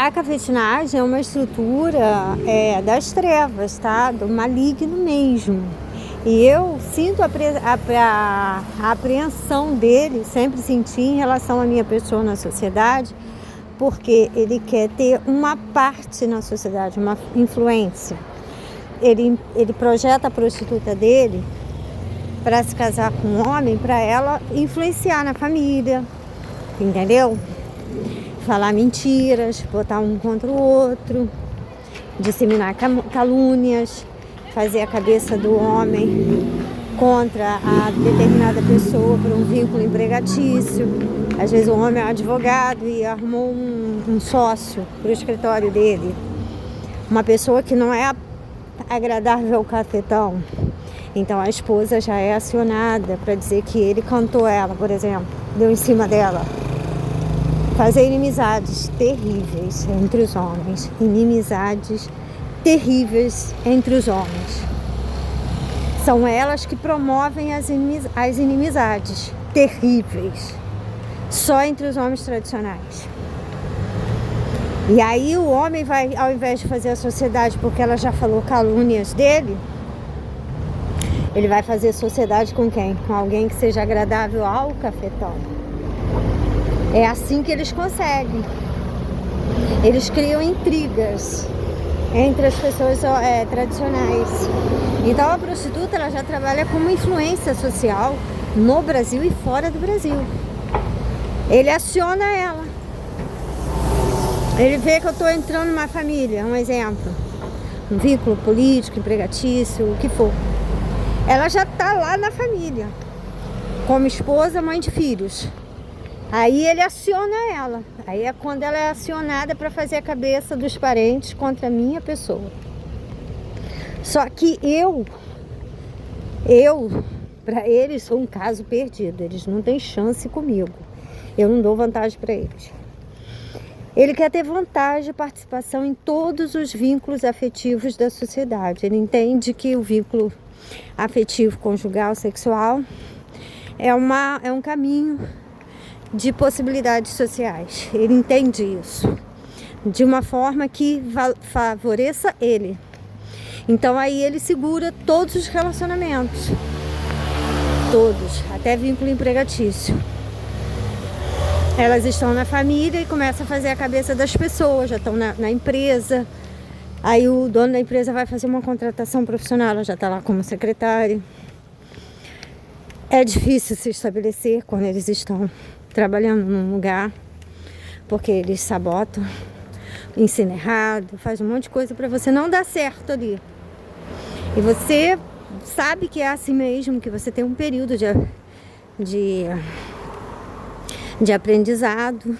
A cafetinagem é uma estrutura das trevas, tá? Do maligno mesmo. E eu sinto a apreensão dele, sempre senti em relação à minha pessoa na sociedade, porque ele quer ter uma parte na sociedade, uma influência. Ele projeta a prostituta dele para se casar com um homem, para ela influenciar na família, entendeu? Falar mentiras, botar um contra o outro, disseminar calúnias, fazer a cabeça do homem contra a determinada pessoa por um vínculo empregatício. Às vezes o homem é um advogado e arrumou um sócio para o escritório dele, uma pessoa que não é agradável ao cafetão. Então a esposa já é acionada para dizer que ele cantou ela, por exemplo, deu em cima dela. Fazer inimizades terríveis entre os homens. Inimizades terríveis entre os homens. São elas que promovem as inimizades terríveis. Só entre os homens tradicionais. E aí o homem vai, ao invés de fazer a sociedade, porque ela já falou calúnias dele, ele vai fazer sociedade com quem? Com alguém que seja agradável ao cafetão. É assim que eles conseguem. Eles criam intrigas entre as pessoas tradicionais. Então a prostituta ela já trabalha como influência social no Brasil e fora do Brasil. Ele aciona ela. Ele vê que eu estou entrando numa família, um exemplo. Um vínculo político, empregatício, o que for. Ela já está lá na família. Como esposa, mãe de filhos. Aí ele aciona ela. Aí é quando ela é acionada para fazer a cabeça dos parentes contra a minha pessoa. Só que eu, para eles, sou um caso perdido. Eles não têm chance comigo. Eu não dou vantagem para eles. Ele quer ter vantagem, participação em todos os vínculos afetivos da sociedade. Ele entende que o vínculo afetivo, conjugal, sexual é um caminho de possibilidades sociais. Ele entende isso de uma forma que favoreça ele. Então aí ele segura todos os relacionamentos, todos, até vínculo empregatício. Elas estão na família e começam a fazer a cabeça das pessoas, já estão na empresa. Aí o dono da empresa vai fazer uma contratação profissional, ela já está lá como secretária. É difícil se estabelecer quando eles estão trabalhando num lugar, porque eles sabotam, ensinam errado, faz um monte de coisa para você não dar certo ali. E você sabe que é assim mesmo, que você tem um período de aprendizado,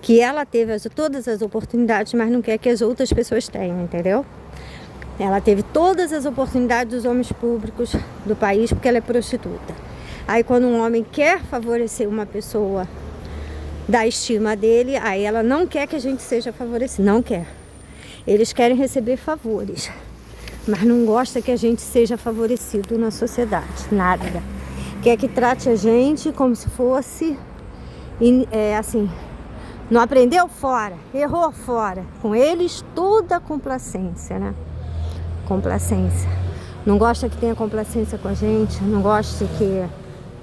que ela teve todas as oportunidades, mas não quer que as outras pessoas tenham, entendeu? Ela teve todas as oportunidades dos homens públicos do país porque ela é prostituta. Aí quando um homem quer favorecer uma pessoa da estima dele, aí ela não quer que a gente seja favorecido, não quer. Eles querem receber favores, mas não gosta que a gente seja favorecido na sociedade, nada. Quer que trate a gente como se fosse, assim, não aprendeu fora, errou fora. Com eles toda a complacência, né? Complacência. Não gosta que tenha complacência com a gente, não gosta que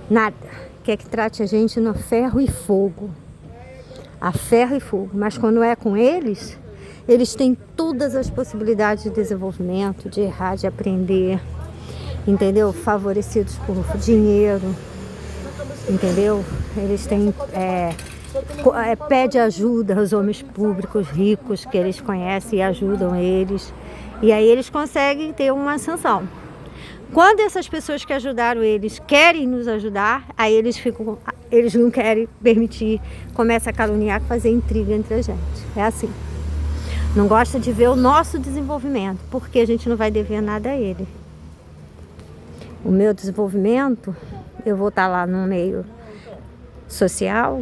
nada. Quer que trate a gente no ferro e fogo. A ferro e fogo. Mas quando é com eles, eles têm todas as possibilidades de desenvolvimento, de errar, de aprender. Entendeu? Favorecidos por dinheiro. Entendeu? Eles têm... pede ajuda aos homens públicos ricos que eles conhecem e ajudam eles. E aí eles conseguem ter uma ascensão. Quando essas pessoas que ajudaram eles querem nos ajudar, aí eles não querem permitir, começa a caluniar, fazer intriga entre a gente. É assim. Não gosta de ver o nosso desenvolvimento, porque a gente não vai dever nada a ele. O meu desenvolvimento, eu vou estar lá no meio social,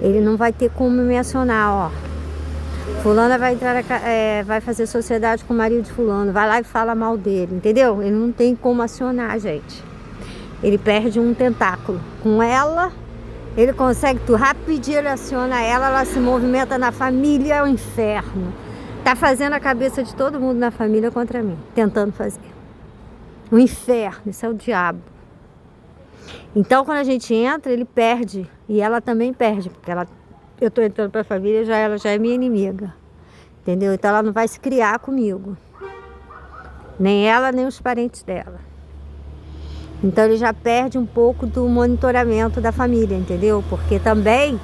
ele não vai ter como me acionar, ó. Fulana vai entrar, vai fazer sociedade com o marido de fulano, vai lá e fala mal dele, entendeu? Ele não tem como acionar a gente. Ele perde um tentáculo com ela Ele consegue, tu rapidinho ele aciona ela se movimenta na família, é o inferno. Tá fazendo a cabeça de todo mundo na família contra mim, tentando fazer. O inferno, isso é o diabo. Então, quando a gente entra, ele perde. E ela também perde, porque eu tô entrando pra família, ela já é minha inimiga. Entendeu? Então, ela não vai se criar comigo. Nem ela, nem os parentes dela. Então, ele já perde um pouco do monitoramento da família, entendeu? Porque também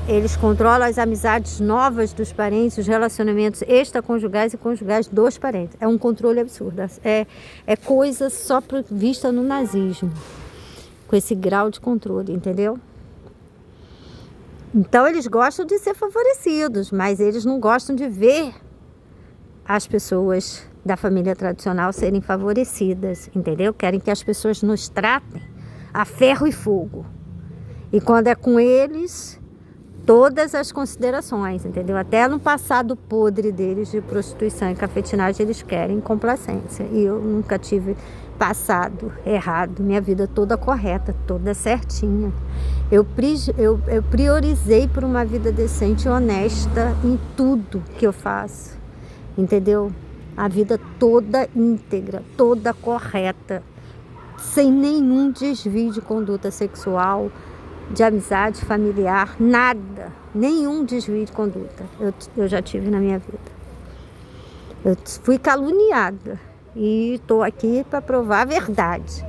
eles controlam as amizades novas dos parentes, os relacionamentos extraconjugais e conjugais dos parentes. É um controle absurdo. É coisa só vista no nazismo. Com esse grau de controle, entendeu? Então, eles gostam de ser favorecidos, mas eles não gostam de ver as pessoas da família tradicional serem favorecidas, entendeu? Querem que as pessoas nos tratem a ferro e fogo. E quando é com eles, todas as considerações, entendeu? Até no passado podre deles de prostituição e cafetinagem, eles querem complacência. E eu nunca tive passado errado, minha vida toda correta, toda certinha. Eu priorizei por uma vida decente e honesta em tudo que eu faço, entendeu? A vida toda íntegra, toda correta, sem nenhum desvio de conduta sexual, de amizade familiar, nada, nenhum desvio de conduta eu já tive na minha vida. Eu fui caluniada e estou aqui para provar a verdade,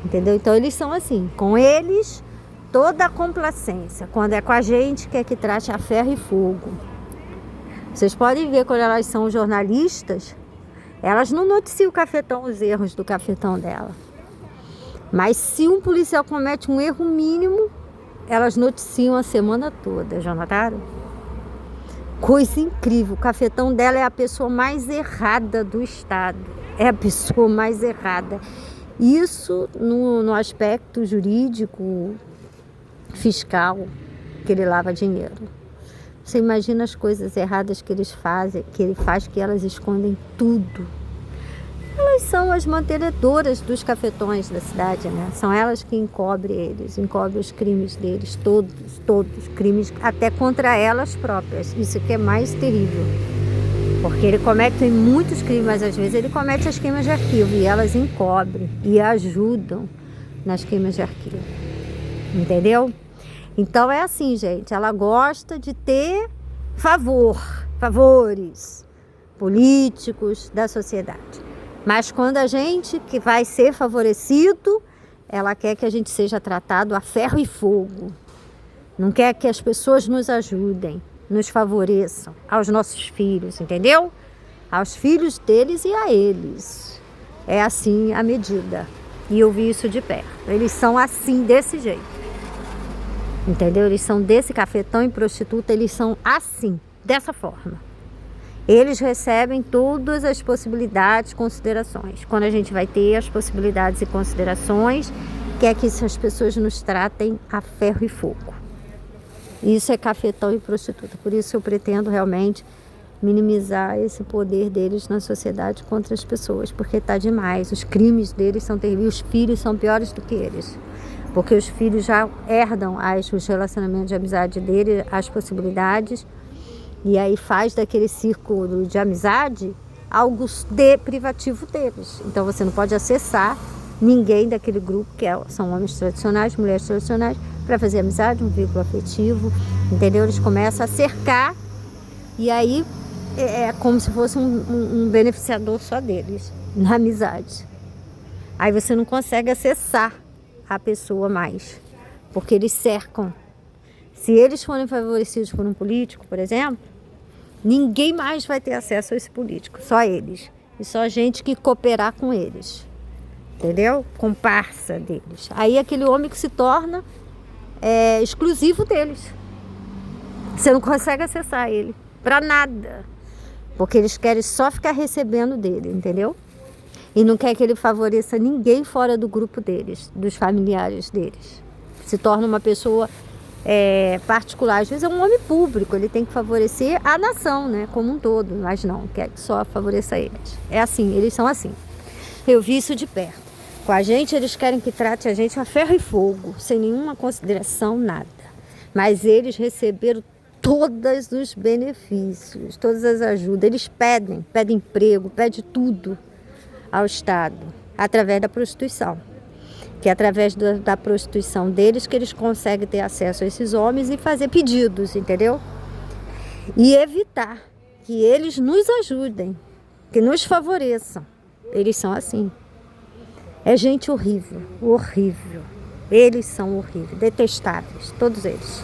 entendeu? Então eles são assim, com eles toda a complacência, quando é com a gente quer que trate a ferro e fogo. Vocês podem ver quando elas são jornalistas, elas não noticiam o cafetão, os erros do cafetão dela. Mas se um policial comete um erro mínimo, elas noticiam a semana toda, já notaram? Coisa incrível, o cafetão dela é a pessoa mais errada do estado. É a pessoa mais errada. Isso no aspecto jurídico, fiscal, que ele lava dinheiro. Você imagina as coisas erradas que eles fazem, que ele faz, que elas escondem tudo. Elas são as mantenedoras dos cafetões da cidade, né? São elas que encobrem eles, encobrem os crimes deles, todos, crimes até contra elas próprias. Isso que é mais terrível. Porque ele comete muitos crimes, mas às vezes ele comete as queimas de arquivo e elas encobrem e ajudam nas queimas de arquivo. Entendeu? Então é assim, gente, ela gosta de ter favores políticos da sociedade. Mas quando a gente que vai ser favorecido, ela quer que a gente seja tratado a ferro e fogo. Não quer que as pessoas nos ajudem, nos favoreçam, aos nossos filhos, entendeu? Aos filhos deles e a eles. É assim a medida. E eu vi isso de perto. Eles são assim, desse jeito. Entendeu? Eles são desse cafetão e prostituta, eles são assim, dessa forma. Eles recebem todas as possibilidades, considerações. Quando a gente vai ter as possibilidades e considerações, quer que as pessoas nos tratem a ferro e fogo. Isso é cafetão e prostituta. Por isso eu pretendo realmente minimizar esse poder deles na sociedade contra as pessoas, porque tá demais. Os crimes deles são terríveis, os filhos são piores do que eles. Porque os filhos já herdam os relacionamentos de amizade dele, as possibilidades, e aí faz daquele círculo de amizade algo privativo deles. Então você não pode acessar ninguém daquele grupo, são homens tradicionais, mulheres tradicionais, para fazer amizade, um vínculo afetivo, entendeu? Eles começam a cercar, e aí é como se fosse um beneficiador só deles, na amizade. Aí você não consegue acessar a pessoa mais, porque eles cercam. Se eles forem favorecidos por um político, por exemplo, ninguém mais vai ter acesso a esse político, só eles. E só gente que cooperar com eles, entendeu? Comparsa deles. Aí aquele homem que se torna exclusivo deles. Você não consegue acessar ele para nada, porque eles querem só ficar recebendo dele, entendeu? E não quer que ele favoreça ninguém fora do grupo deles, dos familiares deles. Se torna uma pessoa particular. Às vezes é um homem público, ele tem que favorecer a nação, né, como um todo, mas não, quer que só favoreça eles. É assim, eles são assim. Eu vi isso de perto. Com a gente, eles querem que trate a gente a ferro e fogo, sem nenhuma consideração, nada. Mas eles receberam todos os benefícios, todas as ajudas. Eles pedem emprego, pedem tudo ao Estado, através da prostituição. Que é através da prostituição deles que eles conseguem ter acesso a esses homens e fazer pedidos, entendeu? E evitar que eles nos ajudem, que nos favoreçam. Eles são assim. É gente horrível, horrível. Eles são horríveis, detestáveis, todos eles.